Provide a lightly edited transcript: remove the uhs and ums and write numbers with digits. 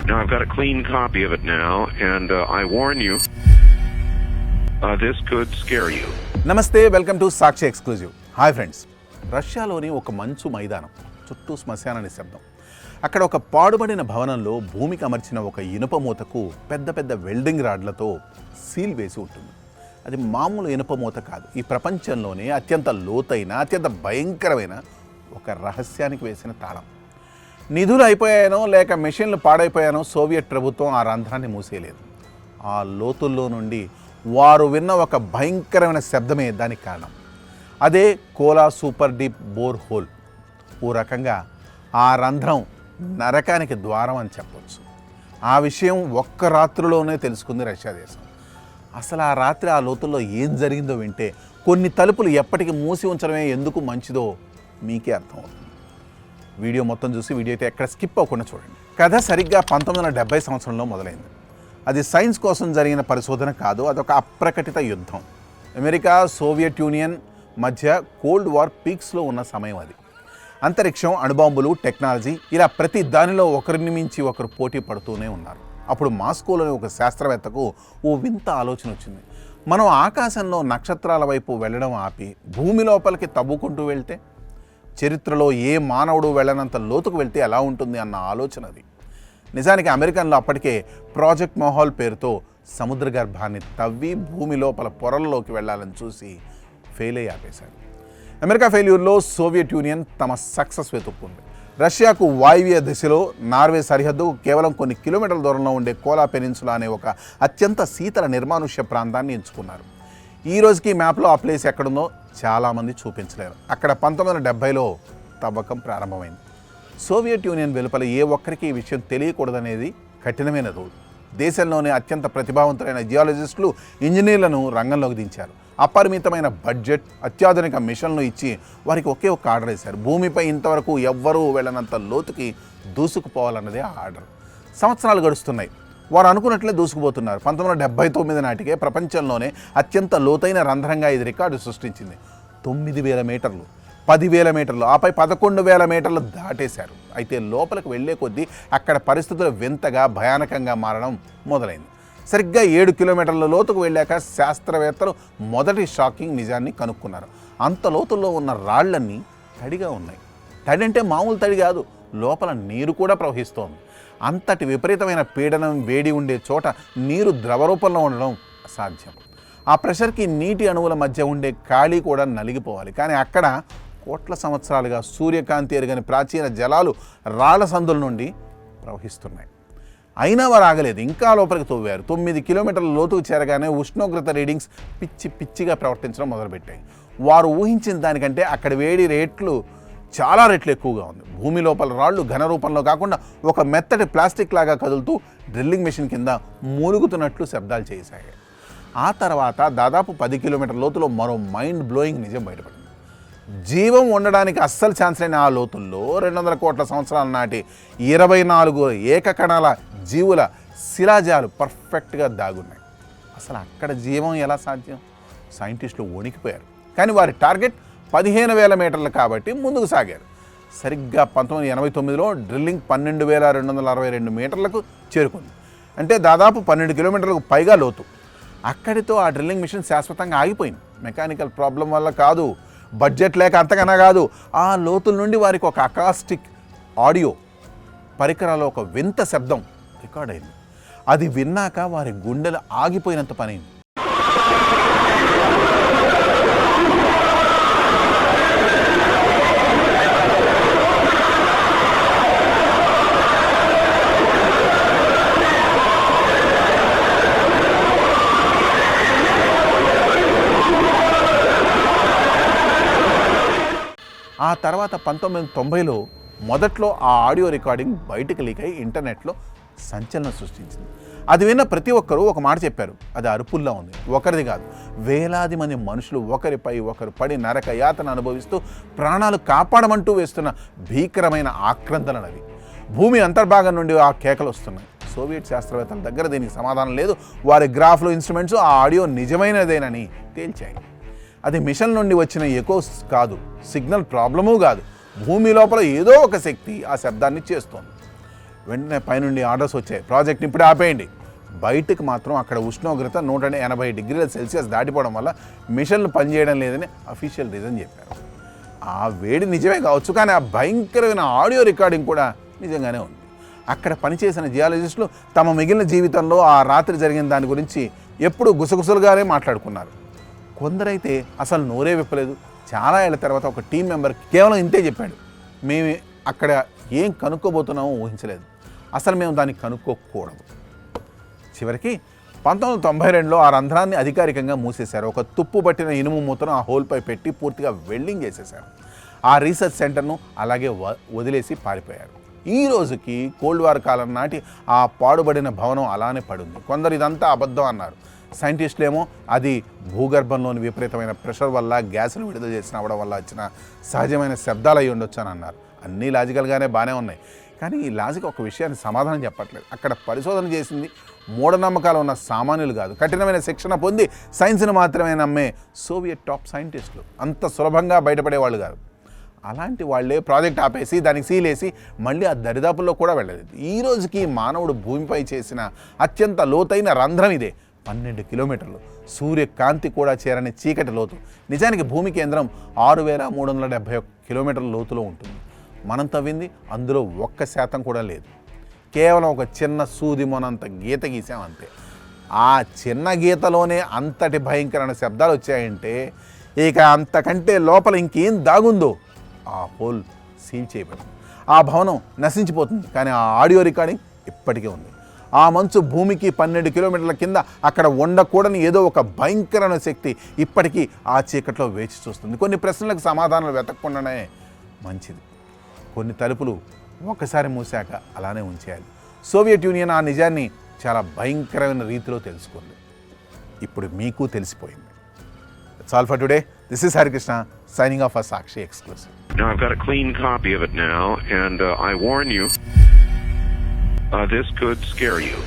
Now I've got a clean copy of it now, and I warn you, this could scare you. నమస్తే, welcome to Sakshi exclusive. Hi friends, రష్యాలోని ఒక మంచు మైదానం చుట్టూ శ్మశాన నిశ్శబ్దం. అక్కడ ఒక పాడుబడిన భవనంలో భూమికి అమర్చిన ఒక ఇనుప మూతకు పెద్ద పెద్ద వెల్డింగ్ రాడ్లతో సీల్ వేసి ఉంటుంది. అది మామూలు ఇనుప మూత కాదు. ఈ ప్రపంచంలోనే అత్యంత లోతైన, అత్యంత భయంకరమైన ఒక రహస్యానికి వేసిన తాళం. నిధులు అయిపోయానో లేక మెషిన్లు పాడైపోయానో సోవియట్ ప్రభుత్వం ఆ రంధ్రాన్ని మూసేయలేదు. ఆ లోతుల్లో నుండి వారు విన్న ఒక భయంకరమైన శబ్దమే దానికి కారణం. అదే Kola super deep bore hole. ఓ రకంగా ఆ రంధ్రం నరకానికి ద్వారం అని చెప్పవచ్చు. ఆ విషయం ఒక్క రాత్రిలోనే తెలుసుకుంది రష్యా దేశం. అసలు ఆ రాత్రి ఆ లోతుల్లో ఏం జరిగిందో వింటే కొన్ని తలుపులు ఎప్పటికీ మూసి ఉంచడమే ఎందుకు మంచిదో మీకే అర్థమవుతుంది. వీడియో మొత్తం చూసి వీడియో అయితే ఎక్కడ స్కిప్ అవ్వకుండా చూడండి. కథ సరిగ్గా 1970 సంవత్సరంలో మొదలైంది. అది సైన్స్ కోసం జరిగిన పరిశోధన కాదు, అదొక అప్రకటిత యుద్ధం. అమెరికా, సోవియట్ యూనియన్ మధ్య కోల్డ్ వార్ పీక్స్లో ఉన్న సమయం అది. అంతరిక్షం, అణుబాంబులు, టెక్నాలజీ, ఇలా ప్రతి దానిలో ఒకరిని మించి ఒకరు పోటీ పడుతూనే ఉన్నారు. అప్పుడు మాస్కోలోని ఒక శాస్త్రవేత్తకు ఓ వింత ఆలోచన వచ్చింది. మనం ఆకాశంలో నక్షత్రాల వైపు వెళ్ళడం ఆపి భూమి లోపలికి తవ్వుకుంటూ వెళ్తే, చరిత్రలో ఏ మానవుడు వెళ్ళనంత లోతుకు వెళ్తే ఎలా ఉంటుంది అన్న ఆలోచన అది. నిజానికి అమెరికన్లు అప్పటికే ప్రాజెక్ట్ మొహాల్ పేరుతో సముద్ర గర్భాన్ని తవ్వి భూమి లోపల పొరల్లోకి వెళ్ళాలని చూసి ఫెయిల్ అయ్యి ఆపేశారు. అమెరికా ఫెయిల్యూర్లో సోవియట్ యూనియన్ తమ సక్సెస్ వెతుక్కుంది. రష్యాకు వాయువ్య దిశలో నార్వే సరిహద్దు కేవలం కొన్ని కిలోమీటర్ల దూరంలో ఉండే కోలా పెనిన్సులా అనే ఒక అత్యంత శీతల నిర్మానుష్య ప్రాంతాన్ని ఎంచుకున్నారు. ఈ రోజుకి మ్యాప్లో ఆ ప్లేస్ ఎక్కడుందో చాలామంది చూపించలేరు. అక్కడ 1970లో తవ్వకం ప్రారంభమైంది. సోవియట్ యూనియన్ వెలుపల ఏ ఒక్కరికి ఈ విషయం తెలియకూడదనేది కఠినమైన రూల్. దేశంలోనే అత్యంత ప్రతిభావంతులైన జియాలజిస్టులు, ఇంజనీర్లను రంగంలోకి దించారు. అపరిమితమైన బడ్జెట్, అత్యాధునిక మిషన్లు ఇచ్చి వారికి ఒకే ఒక ఆర్డర్ వేశారు. భూమిపై ఇంతవరకు ఎవ్వరూ వెళ్ళనంత లోతుకి దూసుకుపోవాలన్నదే ఆ ఆర్డర్. సంవత్సరాలు గడుస్తున్నాయి. వారు అనుకున్నట్లే దూసుకుపోతున్నారు. 1979 నాటికే ప్రపంచంలోనే అత్యంత లోతైన రంధ్రంగా ఇది రికార్డు సృష్టించింది. 9,000 మీటర్లు, 10,000 మీటర్లు, ఆపై 11,000 మీటర్లు దాటేశారు. అయితే లోపలికి వెళ్లే కొద్దీ అక్కడ పరిస్థితులు వింతగా, భయానకంగా మారడం మొదలైంది. సరిగ్గా 7 కిలోమీటర్ల లోతుకు వెళ్ళాక శాస్త్రవేత్తలు మొదటి షాకింగ్ నిజాన్ని కనుక్కున్నారు. అంత లోతుల్లో ఉన్న రాళ్లన్నీ తడిగా ఉన్నాయి. తడి అంటే మామూలు తడి కాదు, లోపల నీరు కూడా ప్రవహిస్తోంది. అంతటి విపరీతమైన పీడనం, వేడి ఉండే చోట నీరు ద్రవరూపంలో ఉండడం అసాధ్యం. ఆ ప్రెషర్కి నీటి అణువుల మధ్య ఉండే ఖాళీ కూడా నలిగిపోవాలి. కానీ అక్కడ కోట్ల సంవత్సరాలుగా సూర్యకాంతి ఎరుగని ప్రాచీన జలాలు రాళ్ల సందుల నుండి ప్రవహిస్తున్నాయి. అయినా వారు ఆగలేదు, ఇంకా లోపలికి తవ్వారు. 9 కిలోమీటర్ల లోతుకు చేరగానే ఉష్ణోగ్రత రీడింగ్స్ పిచ్చిగా ప్రవర్తించడం మొదలుపెట్టాయి. వారు ఊహించిన దానికంటే అక్కడ వేడి రేట్లు చాలా రెట్లు ఎక్కువగా ఉంది. భూమి లోపల రాళ్ళు ఘన రూపంలో కాకుండా ఒక మెత్తటి ప్లాస్టిక్ లాగా కదులుతూ డ్రిల్లింగ్ మెషిన్ కింద మూలుగుతున్నట్లు శబ్దాలు చేశాయి. ఆ తర్వాత దాదాపు 10 కిలోమీటర్ల లోతులో మరో మైండ్ బ్లోయింగ్ నిజం బయటపడింది. జీవం ఉండడానికి అస్సలు ఛాన్స్ లేని ఆ లోతుల్లో 200 కోట్ల సంవత్సరాల నాటి 24 ఏకకణాల జీవుల శిలాజాలు పర్ఫెక్ట్గా దాగున్నాయి. అసలు అక్కడ జీవం ఎలా సాధ్యం? సైంటిస్టులు వణికిపోయారు. కానీ వారి టార్గెట్ 15,000 మీటర్లు కాబట్టి ముందుకు సాగారు. సరిగ్గా 1989లో డ్రిల్లింగ్ 12,262 మీటర్లకు చేరుకుంది. అంటే దాదాపు 12 కిలోమీటర్లకు పైగా లోతు. అక్కడితో ఆ డ్రిల్లింగ్ మిషన్ శాశ్వతంగా ఆగిపోయింది. మెకానికల్ ప్రాబ్లం వల్ల కాదు, బడ్జెట్ లేక అంతకన్నా కాదు. ఆ లోతుల నుండి వారికి ఒక అకాస్టిక్ ఆడియో పరికరాలు ఒక వింత శబ్దం రికార్డ్ అయింది. అది విన్నాక వారి గుండెలు ఆగిపోయినంత పనైంది. ఆ తర్వాత 1990లో మొదట్లో ఆ ఆడియో రికార్డింగ్ బయటకు లీక్ అయి ఇంటర్నెట్లో సంచలనం సృష్టించింది. అది విన్న ప్రతి ఒక్కరూ ఒక మాట చెప్పారు, అది అరుపుల్లా ఉంది. ఒకరిది కాదు, వేలాది మంది మనుషులు ఒకరిపై ఒకరు పడి నరక యాతన అనుభవిస్తూ ప్రాణాలు కాపాడమంటూ వేస్తున్న భీకరమైన ఆక్రందనలవి. భూమి అంతర్భాగం నుండి ఆ కేకలు వస్తున్నాయి. సోవియట్ శాస్త్రవేత్తల దగ్గర దీనికి సమాధానం లేదు. వారి గ్రాఫ్లు, ఇన్స్ట్రుమెంట్స్ ఆ ఆడియో నిజమైనదేనని తేల్చాయి. అది మిషన్ నుండి వచ్చిన ఎకోస్ కాదు, సిగ్నల్ ప్రాబ్లము కాదు, భూమి లోపల ఏదో ఒక శక్తి ఆ శబ్దాన్ని చేస్తోంది. వెంటనే పైనుండి ఆర్డర్స్ వచ్చాయి, ప్రాజెక్ట్ ఇప్పుడే ఆపేయండి. బయటకు మాత్రం అక్కడ ఉష్ణోగ్రత 180 డిగ్రీల సెల్సియస్ దాటిపోవడం వల్ల మిషన్లు పనిచేయడం లేదని అఫీషియల్ రీజన్ చెప్పారు. ఆ వేడి నిజమే కావచ్చు, కానీ ఆ భయంకరమైన ఆడియో రికార్డింగ్ కూడా నిజంగానే ఉంది. అక్కడ పనిచేసిన జియాలజిస్టులు తమ మిగిలిన జీవితంలో ఆ రాత్రి జరిగిన దాని గురించి ఎప్పుడూ గుసగుసలుగానే మాట్లాడుకున్నారు. కొందరైతే అసలు నోరే విప్పలేదు. చాలా ఏళ్ల తర్వాత ఒక టీం మెంబర్ కేవలం ఇంతే చెప్పాడు, మేము అక్కడ ఏం కనుక్కోబోతున్నామో ఊహించలేదు, అసలు మేము దాన్ని కనుక్కోకూడదు. చివరికి 1992లో ఆ రంధ్రాన్ని అధికారికంగా మూసేశారు. ఒక తుప్పు పట్టిన ఇనుము మూతను ఆ హోల్పై పెట్టి పూర్తిగా వెల్డింగ్ చేసేశారు. ఆ రీసెర్చ్ సెంటర్ను అలాగే వదిలేసి పారిపోయారు. ఈ రోజుకి కోల్డ్ వార్ కాలం నాటి ఆ పాడుబడిన భవనం అలానే పడింది. కొందరు ఇదంతా అబద్ధం అన్నారు. సైంటిస్టులేమో అది భూగర్భంలోని విపరీతమైన ప్రెషర్ వల్ల గ్యాసులు విడుదల చేసిన అవడం వల్ల వచ్చిన సహజమైన శబ్దాలు అయి ఉండొచ్చు అని అన్నారు. అన్నీ లాజికల్గానే బాగానే ఉన్నాయి, కానీ ఈ లాజిక్ ఒక విషయాన్ని సమాధానం చెప్పట్లేదు. అక్కడ పరిశోధన చేసింది మూఢనమ్మకాలు ఉన్న సామాన్యులు కాదు, కఠినమైన శిక్షణ పొంది సైన్స్ని మాత్రమే నమ్మే సోవియట్ టాప్ సైంటిస్టులు. అంత సులభంగా బయటపడేవాళ్ళు కాదు. అలాంటి వాళ్ళే ప్రాజెక్ట్ ఆపేసి దానికి సీలేసి మళ్ళీ ఆ దరిదాపుల్లో కూడా వెళ్ళలేదు. ఈ రోజుకి మానవుడు భూమిపై చేసిన అత్యంత లోతైన రంధ్రం ఇదే, 12 కిలోమీటర్లు, సూర్యకాంతి కూడా చేరని చీకటి లోతు. నిజానికి భూమి కేంద్రం 6371 కిలోమీటర్ల లోతులో ఉంటుంది. మనం తవ్వింది అందులో 1% కూడా లేదు. కేవలం ఒక చిన్న సూది మొనంత గీత గీసామంతే. ఆ చిన్న గీతలోనే అంతటి భయంకరమైన శబ్దాలు వచ్చాయంటే ఇక అంతకంటే లోపల ఇంకేం దాగుందో. ఆ హోల్ సీల్ చేయబడింది, ఆ భవనం నశించిపోతుంది, కానీ ఆ ఆడియో రికార్డింగ్ ఇప్పటికీ ఉంది. ఆ మంచు భూమికి 12 కిలోమీటర్ల కింద అక్కడ ఉండకూడని ఏదో ఒక భయంకరమైన శక్తి ఇప్పటికీ ఆ చీకట్లో వేచి చూస్తుంది. కొన్ని ప్రశ్నలకు సమాధానాలు వెతకకుండానే మంచిది. కొన్ని తలుపులు ఒకసారి మూసాక అలానే ఉంచేయాలి. సోవియట్ యూనియన్ ఆ నిజాన్ని చాలా భయంకరమైన రీతిలో తెలుసుకుంది. ఇప్పుడు మీకు తెలిసిపోయింది. That's all for today. This is Hari Krishna signing off for Sakshi Exclusive. Now I've got a clean copy of it now, and I warn you, this could scare you.